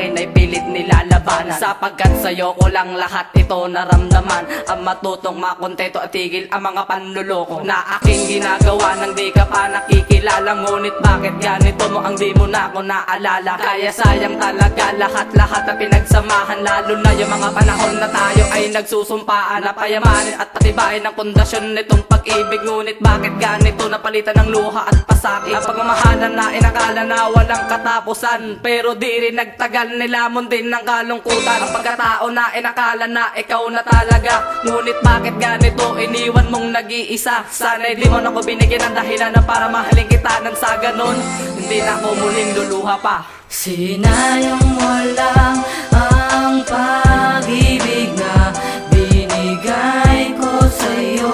akin ay pilit nilalabanan, sapagkat sa'yo ko lang lahat ito naramdaman. Ang matutong makontento at tigil ang mga panluloko na aking ginagawa nang di ka pa nakikilala. Ngunit bakit ganito mo ang di mo na ako naalala? Kaya sayang talaga lahat-lahat na pinagsamahan, lalo na yung mga panahon na tayo ay nagsusumpaan na payamanin at patibayin ang pundasyon nitong pag-ibig. Ngunit bakit ganito napalitan ng luha at pasakit? Ang pagmamahalan na inakala na walang katapusan, pero di rin nagtagal, nilamon din ng kalungkutan. Ang pagkatao na inakala na ikaw na talaga, ngunit bakit ganito iniwan mong nag-iisa? Sana'y di mo na ko binigyan ng dahilan na para mahalin kita nang sa ganon hindi na ako muling luluha pa. Sinayang mo lang ang pag-ibig na binigay ko sa'yo,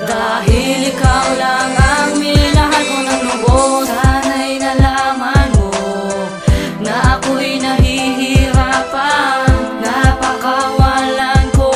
dahil ikaw lang ang minahal ko ng lubos. Sana'y nalaman mo na ako'y nahihirapan, napakawalan ko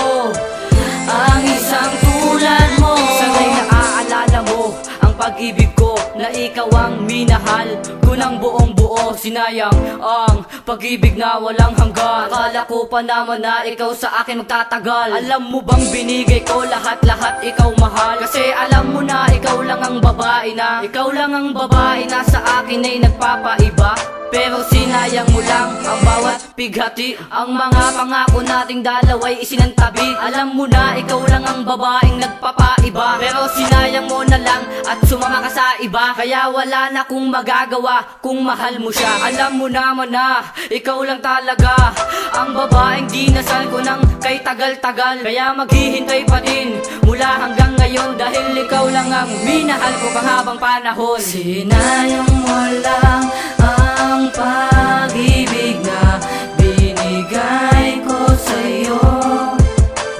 ang isang tulad mo. Sana'y naaalala mo ang pag-ibig ko, na ikaw ang minahal ko ng buong buo. Sinayang ang pag-ibig na walang hanggan, akala ko pa naman na ikaw sa akin magtatagal. Alam mo bang binigay ko lahat-lahat, ikaw mahal? Kasi alam mo na ikaw lang ang babae na, ikaw lang ang babae na sa akin ay nagpapaiba. Pero sinayang mo lang ang bawat pighati, ang mga pangako nating dalaway isinantabi. Alam mo na ikaw lang ang babaeng nagpapaiba, pero sinayang mo na lang at sumama ka sa iba. Kaya wala na kung magagawa kung mahal mo siya. Alam mo naman na ikaw lang talaga ang babaeng dinasal ko ng kay tagal-tagal. Kaya maghihintay pa din mula hanggang ngayon, dahil ikaw lang ang minahal ko pang habang panahon. Sinayang mo lang ang pag-ibig na binigay ko sa'yo,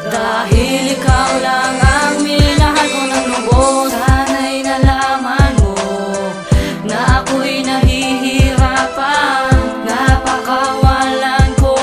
dahil ikaw lang ang minahal ko ng lubos. Sana'y nalaman mo na ako'y nahihirapan, napakawalan ko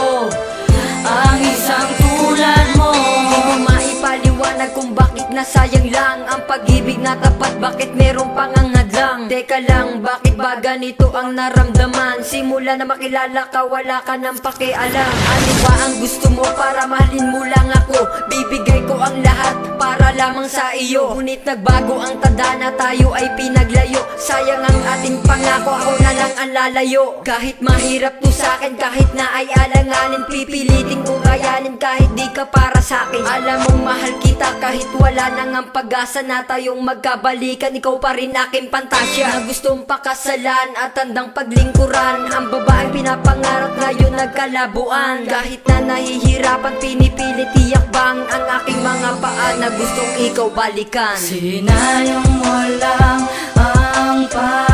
ang isang tulad mo. Hindi ko maipaliwanag kung bakit nasayang lang ang pag-ibig na tapat, bakit meron pang hadlang. Teka lang, bakit ba ganito ang naramdaman? Simula na makilala ka, wala ka nang pakialam. Ano ba ang gusto mo para mahalin mo lang ako? Bibigay ko ang lahat para lamang sa iyo. Ngunit nagbago ang tadhana, tayo ay pinaglayo. Sayang ang ating pangako, ako na lang ang lalayo. Kahit mahirap to sa'kin, kahit na ay alanganin, pipilitin kong kayanin kahit di ka para sa'kin. Alam mong mahal kita kahit wala nang ang pag-asa na tayong magkabalikan. Ikaw pa rin aking pantasya na gustong pakasalan at tandang paglingkuran. Ang babaeng pinapangarap ngayon nagkalabuan. Kahit na nahihirapan, pinipilit iyakbang ang aking mga paa na gustong ikaw balikan. Sinayang mo lang ang pag